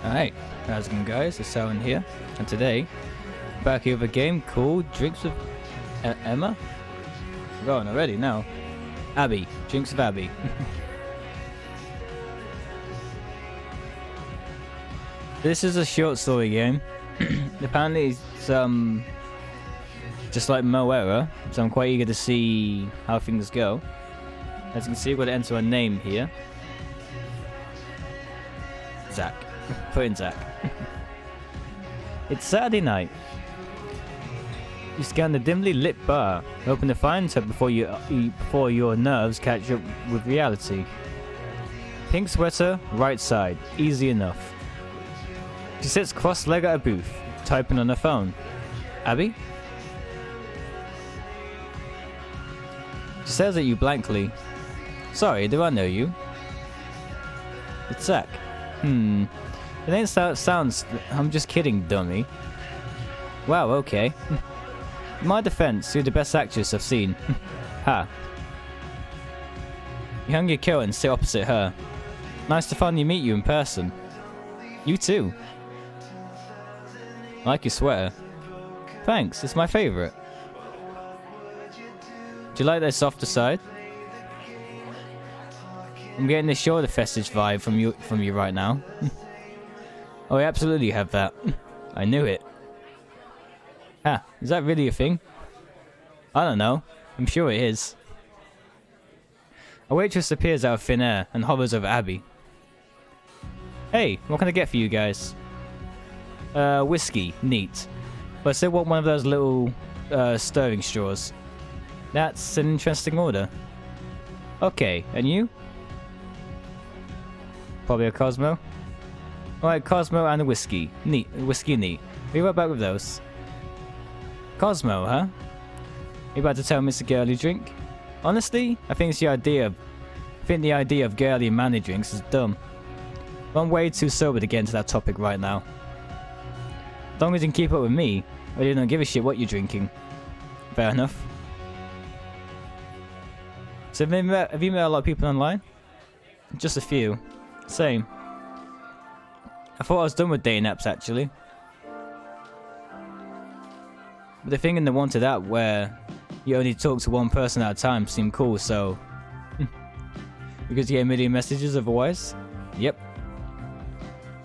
Alright, how's it going guys? It's Alan here, and today, back here with a game called Drinks with Emma? We're going already now. Abbey, Drinks with Abbey. This is a short story game. Apparently it's just like Moera, so I'm quite eager to see how things go. As you can see, we're going to enter a name here. Zach. Put in Zach. It's Saturday night. You scan the dimly lit bar, open the fine tub before your nerves catch up with reality. Pink sweater, right side, easy enough. She sits cross-legged at a booth, typing on her phone. Abby? She stares at you blankly. Sorry, do I know you? It's Zach. It ain't sounds. I'm just kidding, dummy. Wow, okay. In my defense, you're the best actress I've seen. Ha. You hung your coat and sit opposite her. Nice to finally meet you in person. You too. I like your sweater. Thanks, it's my favorite. Do you like the softer side? I'm getting the shoulder festive vibe from you right now. Oh, I absolutely have that. I knew it. Ah, is that really a thing? I don't know. I'm sure it is. A waitress appears out of thin air and hovers over Abby. Hey, what can I get for you guys? Whiskey. Neat. But I still want one of those little stirring straws. That's an interesting order. Okay, and you? Probably a Cosmo. Alright, Cosmo and a whiskey. Neat. Whiskey neat. Be right back with those. Cosmo, huh? You about to tell me it's a girly drink? Honestly, I think the idea of girly and manly drinks is dumb. I'm way too sober to get into that topic right now. As long as you can keep up with me, I really don't give a shit what you're drinking. Fair enough. So have you met a lot of people online? Just a few. Same. I thought I was done with dating apps actually. But the thing in the wanted app where you only talk to one person at a time seemed cool, so... because you get a million messages otherwise? Yep.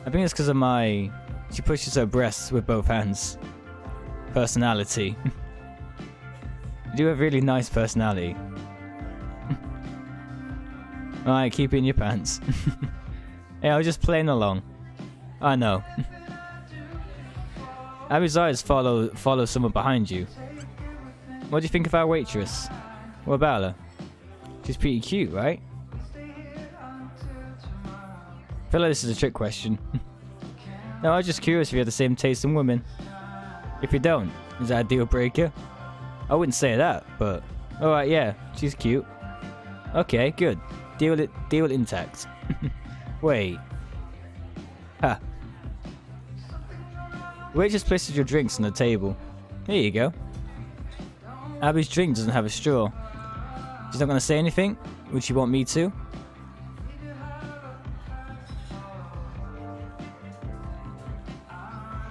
I think it's because of my... she pushes her breasts with both hands. Personality. You do have really nice personality. Alright, keep it in your pants. Hey, I was just playing along. I know. Abby's eyes follow someone behind you. What do you think of our waitress? What about her? She's pretty cute, right? I feel like this is a trick question. No, I was just curious if you had the same taste in women. If you don't, is that a deal breaker? I wouldn't say that, but... alright, yeah, she's cute. Okay, good. Deal intact. Wait. Ha. The waitress places your drinks on the table. Here you go. Abby's drink doesn't have a straw. She's not going to say anything? Would she want me to?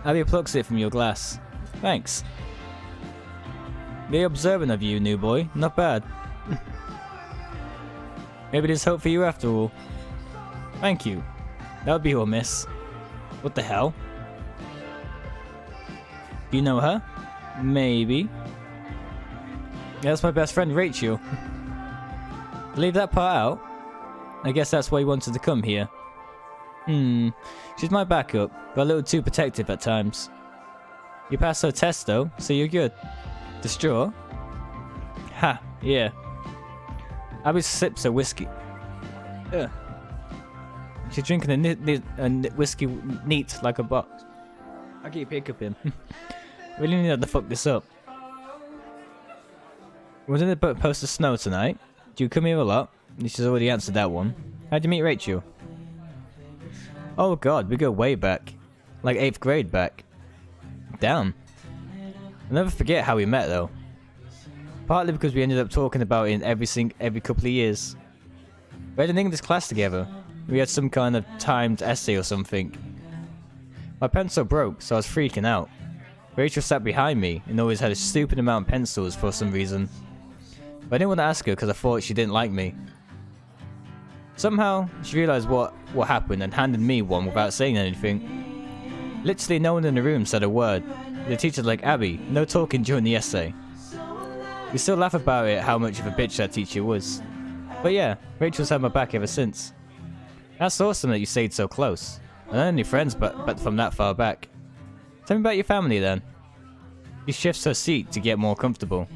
Abby plucks it from your glass. Thanks. Very observant of you, new boy. Not bad. Maybe there's hope for you after all. Thank you. That would be all, miss. What the hell? You know her? Maybe. Yeah, that's my best friend, Rachel. Leave that part out. I guess that's why you wanted to come here. She's my backup, but a little too protective at times. You passed her test though, so you're good. The straw? Ha, yeah. Abby sips her whiskey. Ugh. She's drinking a whiskey neat like a box. I keep hiccuping. Really need to fuck this up. Wasn't it supposed to snow tonight? Do you come here a lot? She's already answered that one. How'd you meet Rachel? Oh god, we go way back. Like 8th grade back. Damn. I'll never forget how we met though. Partly because we ended up talking about it in every couple of years. We had an English class together. We had some kind of timed essay or something. My pencil broke, so I was freaking out. Rachel sat behind me and always had a stupid amount of pencils for some reason. But I didn't want to ask her because I thought she didn't like me. Somehow, she realized what happened and handed me one without saying anything. Literally no one in the room said a word. The teacher's like, Abby, no talking during the essay. We still laugh about it, how much of a bitch that teacher was. But yeah, Rachel's had my back ever since. That's awesome that you stayed so close. I don't have any friends but from that far back. Tell me about your family then. She shifts her seat to get more comfortable.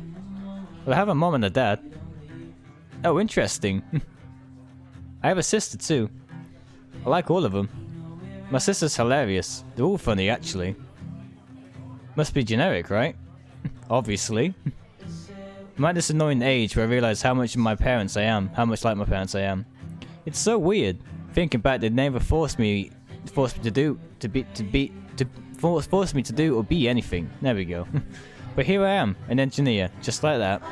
Well, I have a mom and a dad. Oh, interesting. I have a sister too. I like all of them. My sister's hilarious. They're all funny, actually. Must be generic, right? Obviously. I'm at this annoying age where I realize how much like my parents I am. It's so weird. Thinking back, they never forced me to do or be anything. There we go. But here I am, an engineer, just like that.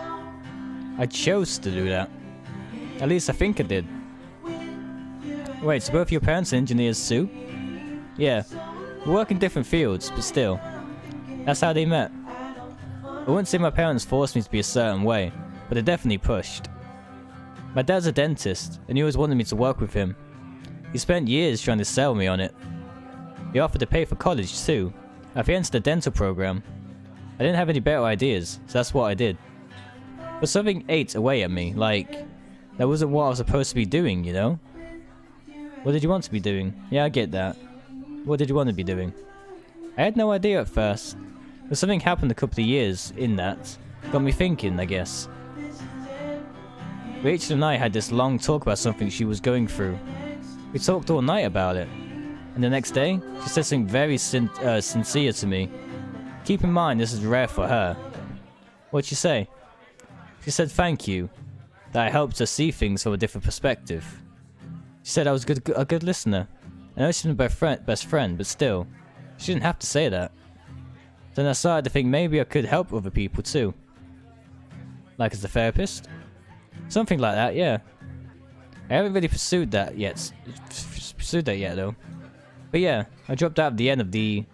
I chose to do that. At least I think I did. Wait, so both your parents are engineers too? Yeah. We work in different fields, but still. That's how they met. I wouldn't say my parents forced me to be a certain way, but they definitely pushed. My dad's a dentist, and he always wanted me to work with him. He spent years trying to sell me on it. He offered to pay for college too. I've entered the dental program. I didn't have any better ideas, so that's what I did. But something ate away at me, like, that wasn't what I was supposed to be doing, you know? What did you want to be doing? Yeah, I get that. What did you want to be doing? I had no idea at first, but something happened a couple of years in that. Got me thinking, I guess. Rachel and I had this long talk about something she was going through. We talked all night about it. And the next day, she said something very sincere to me. Keep in mind, this is rare for her. What'd she say? She said thank you, that I helped her see things from a different perspective. She said I was a good listener. I know she's my best friend, but still, she didn't have to say that. Then I started to think maybe I could help other people too. Like as a therapist? Something like that, yeah. I haven't really pursued that yet though. But yeah, I dropped out at the end of the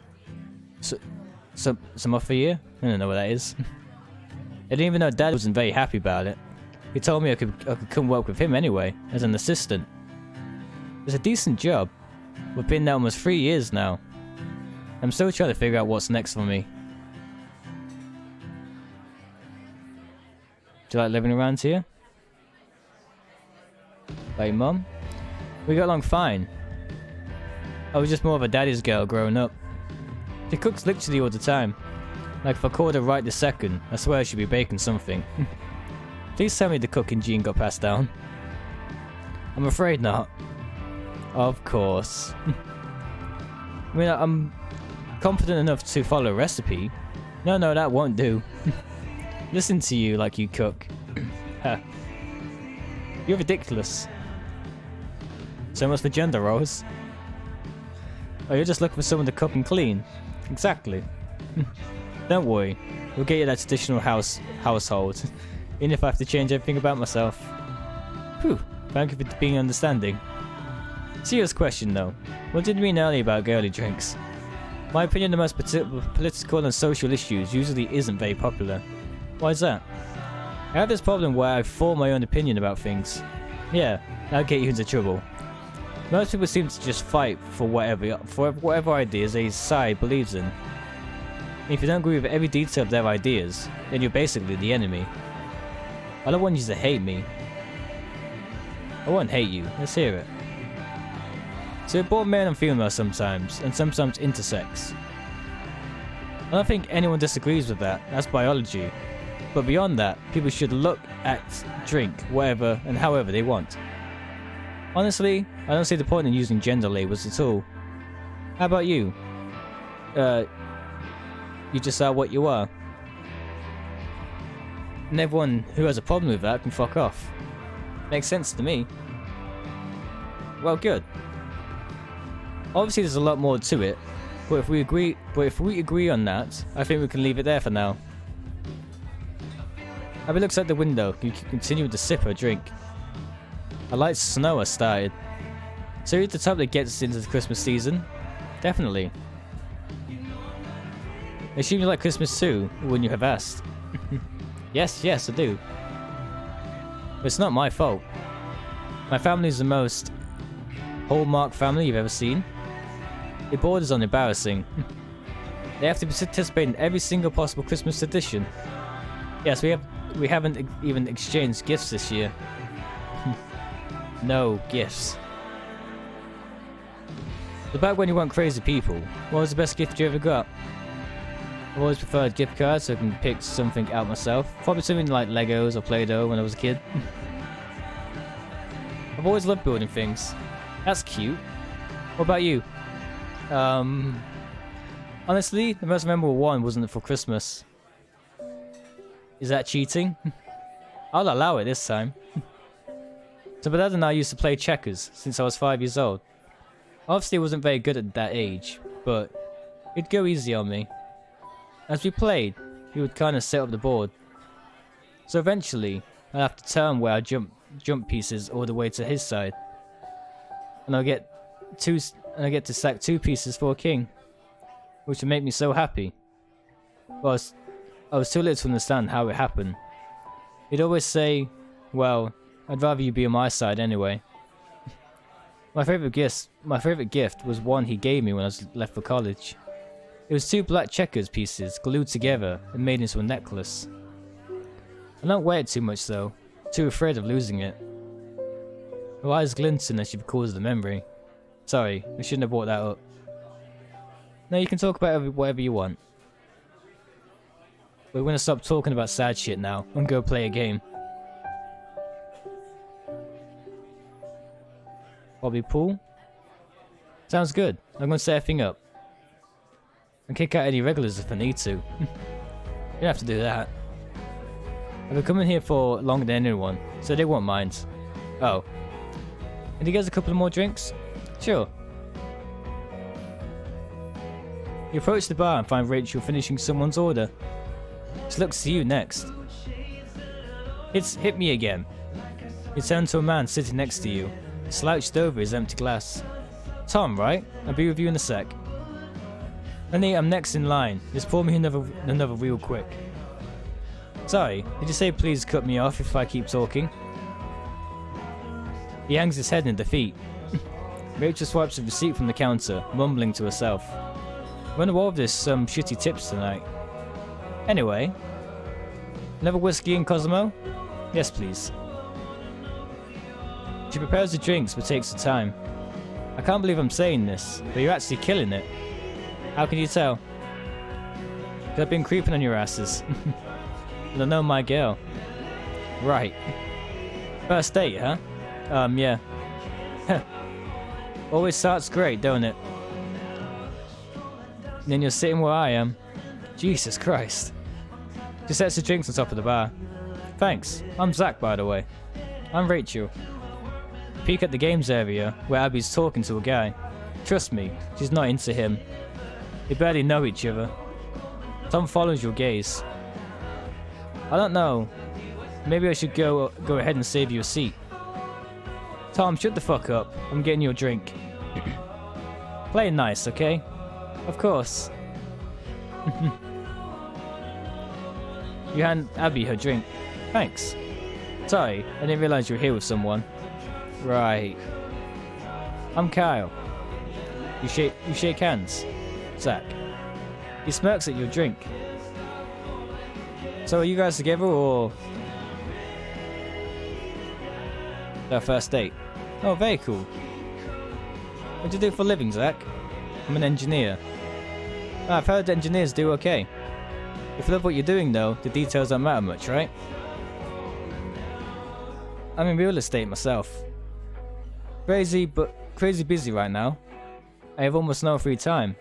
some off a year. I don't know what that is. I didn't even know Dad wasn't very happy about it. He told me I could come work with him anyway, as an assistant. It's a decent job. We've been there almost 3 years now. I'm still trying to figure out what's next for me. Do you like living around here? Like Mum? We got along fine. I was just more of a daddy's girl growing up. She cooks literally all the time. Like if I called her right this second, I swear she'd be baking something. Please tell me the cooking gene got passed down. I'm afraid not. Of course. I mean, I'm confident enough to follow a recipe. No, that won't do. Listen to you like you cook. You're ridiculous. So much for gender roles. Oh, you're just looking for someone to cook and clean? Exactly. Don't worry, we'll get you that traditional household. Even if I have to change everything about myself. Whew, thank you for being understanding. Serious question though. What did you mean earlier about girly drinks? My opinion on the most political and social issues usually isn't very popular. Why is that? I have this problem where I form my own opinion about things. Yeah, that'll get you into trouble. Most people seem to just fight for whatever ideas a side believes in. And if you don't agree with every detail of their ideas, then you're basically the enemy. I don't want you to hate me. I won't hate you, let's hear it. So we're both male and female sometimes, and sometimes intersex. I don't think anyone disagrees with that, that's biology. But beyond that, people should look at, drink, whatever and however they want. Honestly, I don't see the point in using gender labels at all. How about you? You just are what you are. And everyone who has a problem with that can fuck off. Makes sense to me. Well, good. Obviously there's a lot more to it, but if we agree on that, I think we can leave it there for now. Abby looks out the window. You can continue to sip her drink. A light snow has started. So you're at the top that gets into the Christmas season? Definitely. I assume you like Christmas too, wouldn't you have asked? Yes, I do. But it's not my fault. My family is the most hallmark family you've ever seen. It borders on embarrassing. They have to participate in every single possible Christmas tradition. Yes, we haven't even exchanged gifts this year. No gifts. So back when you weren't crazy people, what was the best gift you ever got? I've always preferred gift cards so I can pick something out myself. Probably something like Legos or Play-Doh when I was a kid. I've always loved building things. That's cute. What about you? Honestly, the most memorable one wasn't for Christmas. Is that cheating? I'll allow it this time. So my dad and I used to play checkers since I was 5 years old. Obviously I wasn't very good at that age, but it'd go easy on me. As we played, he would kind of set up the board. So eventually, I'd have to turn where I jump pieces all the way to his side. And I get to sack 2 pieces for a king, which would make me so happy. But I was too little to understand how it happened. He'd always say, well, I'd rather you be on my side anyway. My favorite gift was one he gave me when I was left for college. It was 2 black checkers pieces glued together and made into a necklace. I don't wear it too much though, too afraid of losing it. Her eyes glinting as she recalls the memory. Sorry, I shouldn't have brought that up. No, you can talk about whatever you want. We're gonna stop talking about sad shit now and go play a game. Bobby pool? Sounds good. I'm gonna set everything up. And kick out any regulars if I need to. You don't have to do that. I've been coming here for longer than anyone, so they won't mind. Oh. And you guys a couple of more drinks? Sure. You approach the bar and find Rachel finishing someone's order. She looks to you next. It's hit me again. You turn to a man sitting next to you, slouched over his empty glass. Tom, right? I'll be with you in a sec. Honey, I'm next in line. Just pour me another real quick. Sorry, did you say please cut me off if I keep talking? He hangs his head in defeat. Rachel swipes a receipt from the counter, mumbling to herself. Wonder what of this some shitty tips tonight. Anyway, another whiskey and Cosmo? Yes, please. She prepares the drinks but takes her time. I can't believe I'm saying this, but you're actually killing it. How can you tell? 'Cause I've been creeping on your asses. And I know my girl. Right. First date, huh? Yeah. Always starts great, don't it? And then you're sitting where I am. Jesus Christ. Just sets the drinks on top of the bar. Thanks. I'm Zach, by the way. I'm Rachel. Peek at the games area, where Abby's talking to a guy. Trust me, she's not into him. They barely know each other. Tom follows your gaze. I don't know. Maybe I should go ahead and save you a seat. Tom, shut the fuck up. I'm getting you a drink. Play it nice, okay? Of course. You hand Abby her drink. Thanks. Sorry, I didn't realize you were here with someone. Right. I'm Kyle. You shake hands. Zach. He smirks at your drink. So are you guys together or... Our first date? Oh, very cool. What do you do for a living, Zach? I'm an engineer. I've heard engineers do okay. If you love what you're doing though, the details don't matter much, right? I'm in real estate myself. Crazy busy right now. I have almost no free time.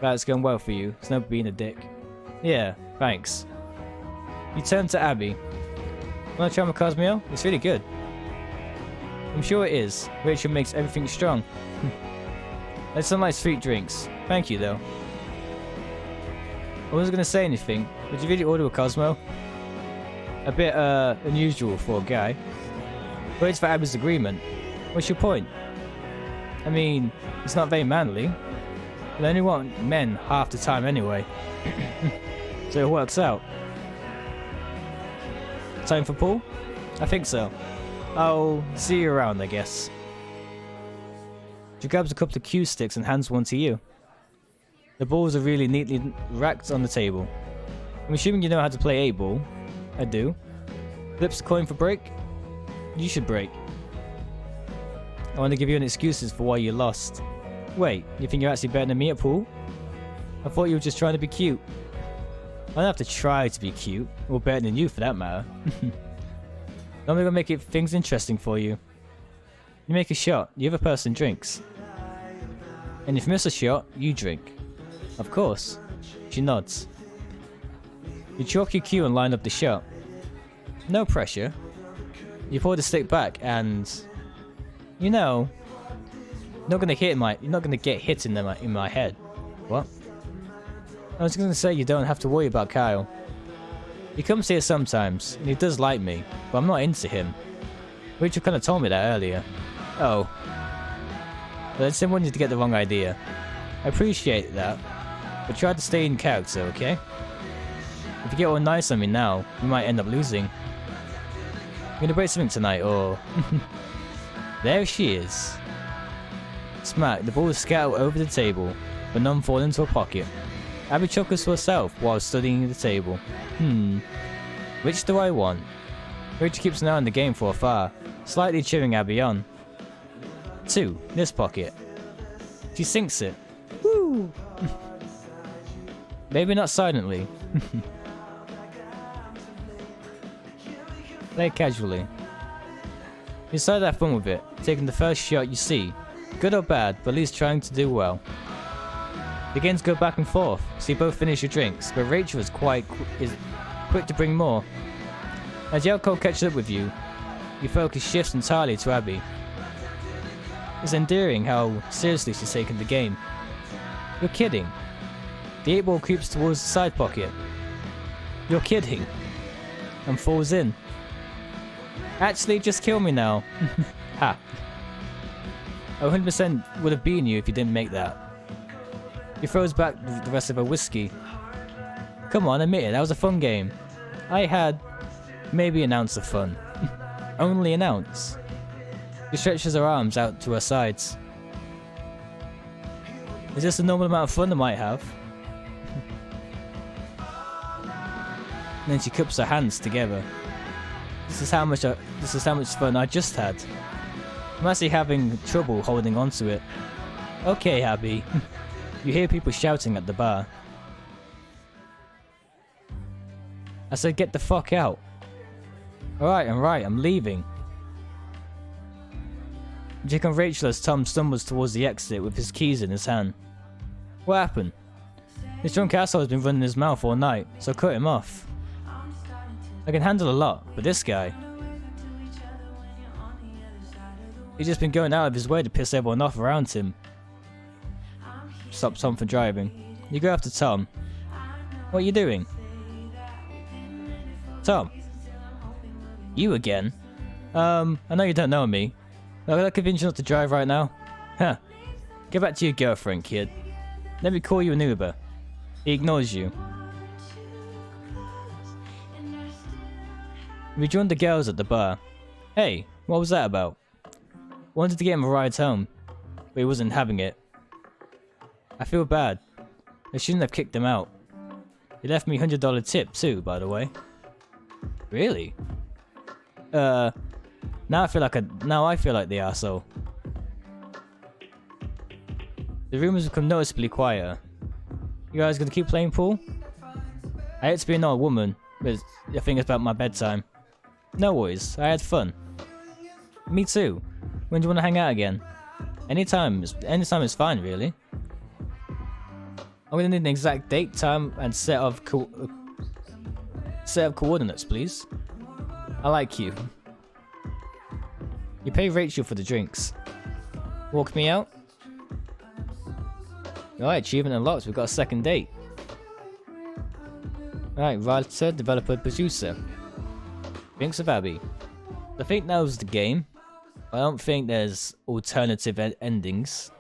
Right, it's going well for you. It's never been a dick. Yeah, thanks. You turn to Abby. Wanna try my Cosmo? It's really good. I'm sure it is. Rachel makes everything strong. That's some nice sweet drinks. Thank you though. I wasn't gonna say anything. Did you really order a Cosmo? A bit unusual for a guy. Waits for Abby's agreement. What's your point? I mean, it's not very manly. They only want men half the time anyway. So it works out. Time for pool? I think so. I'll see you around, I guess. She grabs a couple of cue sticks and hands one to you. The balls are really neatly racked on the table. I'm assuming you know how to play 8-ball. I do. Flips the coin for break. You should break. I want to give you an excuses for why you lost. Wait, you think you're actually better than me at pool? I thought you were just trying to be cute. I don't have to try to be cute, or better than you for that matter. I'm gonna make things interesting for you. You make a shot, the other person drinks. And if you miss a shot, you drink. Of course. She nods. You chalk your cue and line up the shot. No pressure. You pull the stick back and... You know... You're not gonna get hit in my head. What? I was gonna say you don't have to worry about Kyle. He comes here sometimes, and he does like me, but I'm not into him. Rachel kinda told me that earlier. Oh. But I just didn't want you to get the wrong idea. I appreciate that, but try to stay in character, okay? If you get all nice on me now, you might end up losing. You gonna break something tonight, or... There she is. Smack, the ball is scattered over the table, but none fall into a pocket. Abbey chuckles to herself while studying the table. Which do I want? Rachel keeps an eye on the game from afar, slightly cheering Abbey on. 2, this pocket. She sinks it. Woo! Maybe not silently. Play casually. You decide to have fun with it, taking the first shot you see. Good or bad, but at least trying to do well. The games go back and forth, so you both finish your drinks, but Rachel is quick to bring more. As the alcohol catches up with you, your focus shifts entirely to Abbey. It's endearing how seriously she's taken the game. You're kidding. The 8-ball creeps towards the side pocket. You're kidding. And falls in. Actually, just kill me now. Ha. I 100% would have beaten you if you didn't make that. He throws back the rest of her whiskey. Come on, admit it, that was a fun game. I had maybe an ounce of fun. Only an ounce. She stretches her arms out to her sides. Is this a normal amount of fun I might have? And then she cups her hands together. This is how much fun I just had. I'm actually having trouble holding on to it. Okay, Abbey. You hear people shouting at the bar. I said get the fuck out. Alright, I'm leaving. Jake and Rachel as Tom stumbles towards the exit with his keys in his hand. What happened? This drunk asshole has been running his mouth all night, so cut him off. I can handle a lot, but this guy... He's just been going out of his way to piss everyone off around him. Stop Tom from driving. You go after Tom. What are you doing? Tom. You again? I know you don't know me. Can I convince you not to drive right now? Huh. Get back to your girlfriend, kid. Let me call you an Uber. He ignores you. We joined the girls at the bar. Hey, what was that about? Wanted to get him a ride home, but he wasn't having it. I feel bad. I shouldn't have kicked him out. He left me $100 tip too, by the way. Really? Now I feel like the arsehole. The room has become noticeably quieter. You guys gonna keep playing pool? I hate to be an old woman, but I think it's about my bedtime. No worries, I had fun. Me too. When do you want to hang out again? Anytime is fine, really. I'm gonna need an exact date, time, and set of coordinates, please. I like you. You pay Rachel for the drinks. Walk me out. Alright, achievement unlocked. We've got a second date. Alright, writer, developer, producer. Drinks of Abbey. I think that was the game. I don't think there's alternative endings.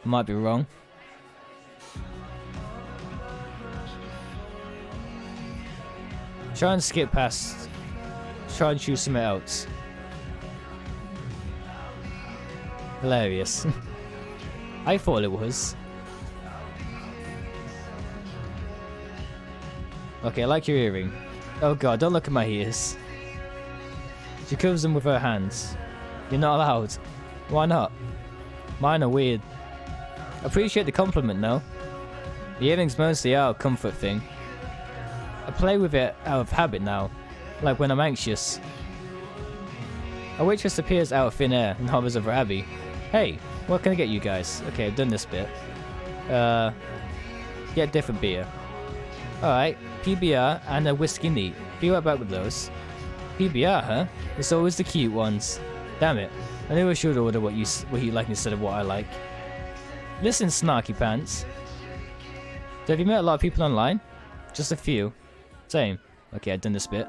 I might be wrong. Try and skip past. Try and choose something else. Hilarious. I thought it was. Okay, I like your earring. Oh god, don't look at my ears. She covers them with her hands. You're not allowed. Why not? Mine are weird. Appreciate the compliment though. The earrings mostly are a comfort thing. I play with it out of habit now, like when I'm anxious. A waitress appears out of thin air and hovers over Abbey. Hey, what can I get you guys? Okay, I've done this bit. Get a different beer. Alright, PBR and a whiskey neat. Be right back with those. PBR, huh? It's always the cute ones. Damn it. I knew I should order what you like instead of what I like. Listen, snarky pants. So have you met a lot of people online? Just a few. Same. Okay, I've done this bit.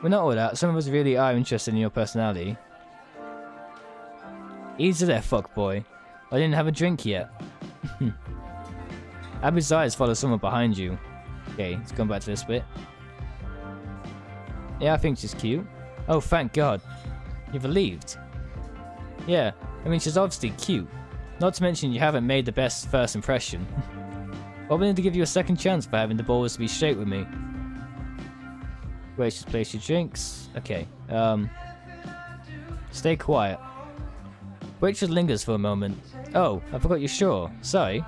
We're not all that. Some of us really are interested in your personality. Easy there, fuckboy. I didn't have a drink yet. Abby's eyes follow someone behind you. Okay, let's come back to this bit. Yeah, I think she's cute. Oh, thank God. You're relieved. Yeah, I mean, she's obviously cute. Not to mention you haven't made the best first impression. I'm willing to give you a second chance for having the balls to be straight with me. Wait, place your drinks. Okay, stay quiet. Waitress lingers for a moment. Oh, I forgot your straw. Sorry.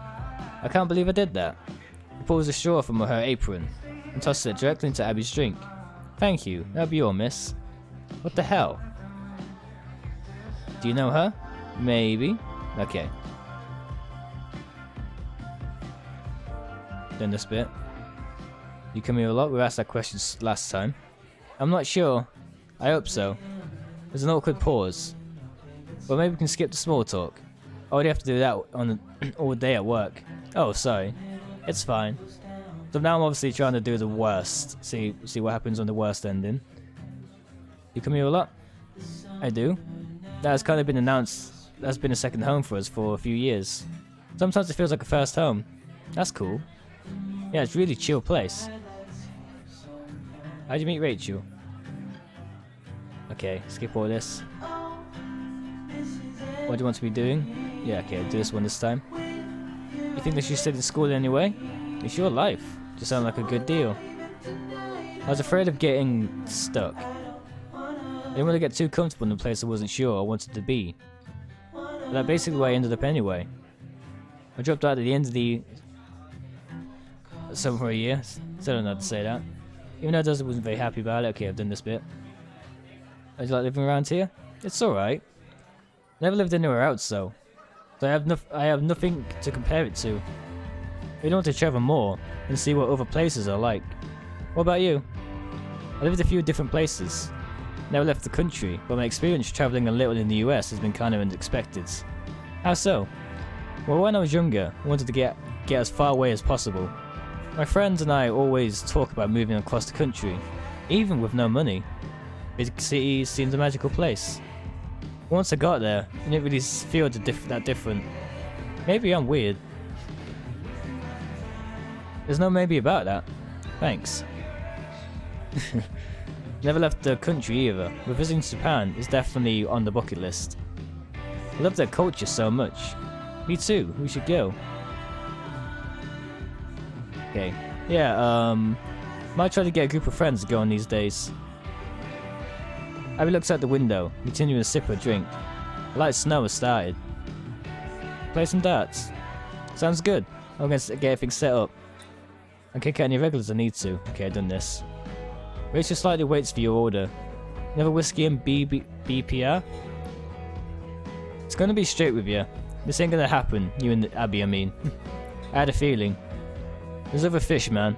I can't believe I did that. She pulls a straw from her apron and tosses it directly into Abby's drink. Thank you. That'll be all, miss. What the hell? Do you know her? Maybe. Okay. Done this bit. You come here a lot? We asked that question last time. I'm not sure. I hope so. There's an awkward pause. Well, maybe we can skip the small talk. I already have to do that on all day at work. Oh, sorry. It's fine. So now I'm obviously trying to do the worst. See what happens on the worst ending. You come here a lot? I do. That has kind of been announced. That's been a second home for us for a few years. Sometimes it feels like a first home. That's cool. Yeah, it's a really chill place. How'd you meet Rachel? Okay, skip all this. What do you want to be doing? Yeah, okay, I'll do this one this time. You think that she stayed in school anyway? It's your life. Just sound like a good deal. I was afraid of getting stuck. I didn't want to get too comfortable in a place I wasn't sure I wanted to be. But that's basically where I ended up anyway. I dropped out at the end of the summer for a year. Still don't know how to say that. Even though I wasn't very happy about it. Okay, I've done this bit. How'd you like living around here? It's alright. Never lived anywhere else though. So I have nothing to compare it to. We want to travel more and see what other places are like. What about you? I lived a few different places. Never left the country, but my experience travelling a little in the US has been kind of unexpected. How so? Well, when I was younger, I wanted to get as far away as possible. My friends and I always talk about moving across the country, even with no money. Big cities seemed a magical place. Once I got there, I didn't really feel that different. Maybe I'm weird. There's no maybe about that. Thanks. Never left the country either, but visiting Japan is definitely on the bucket list. I love their culture so much. Me too, we should go. Okay. Yeah, might try to get a group of friends to go on these days. Abby looks out the window, continuing to sip her drink. A light snow has started. Play some darts. Sounds good. I'm gonna get everything set up. I'll kick out any regulars I need to. Okay, I've done this. Rachel slightly waits for your order. Another whiskey and BPR? It's gonna be straight with you. This ain't gonna happen, you and Abby, I mean. I had a feeling. There's other fish, man.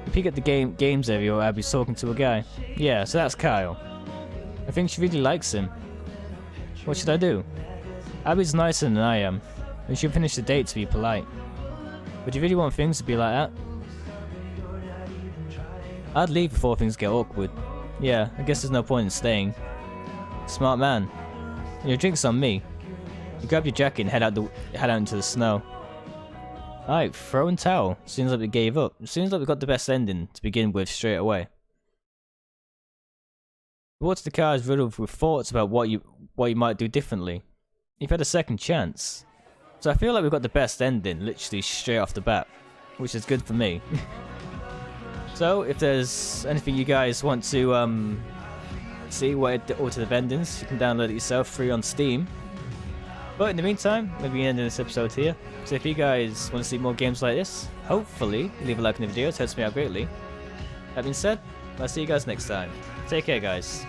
You peek at the games area where Abby's talking to a guy. Yeah, so that's Kyle. I think she really likes him. What should I do? Abby's nicer than I am, and she'll finish the date to be polite. But do you really want things to be like that? I'd leave before things get awkward. Yeah, I guess there's no point in staying. Smart man. And your drink's on me. You grab your jacket and head out into the snow. Alright, throw and towel. Seems like we gave up. It seems like we got the best ending to begin with straight away. Towards the car is riddled with thoughts about what you might do differently. You've had a second chance. So I feel like we've got the best ending literally straight off the bat, which is good for me. So if there's anything you guys want to see what alternative endings, you can download it yourself free on Steam. But in the meantime, maybe ending this episode here. So if you guys want to see more games like this, hopefully leave a like on the video, it helps me out greatly. That being said, I'll see you guys next time. Take care, guys.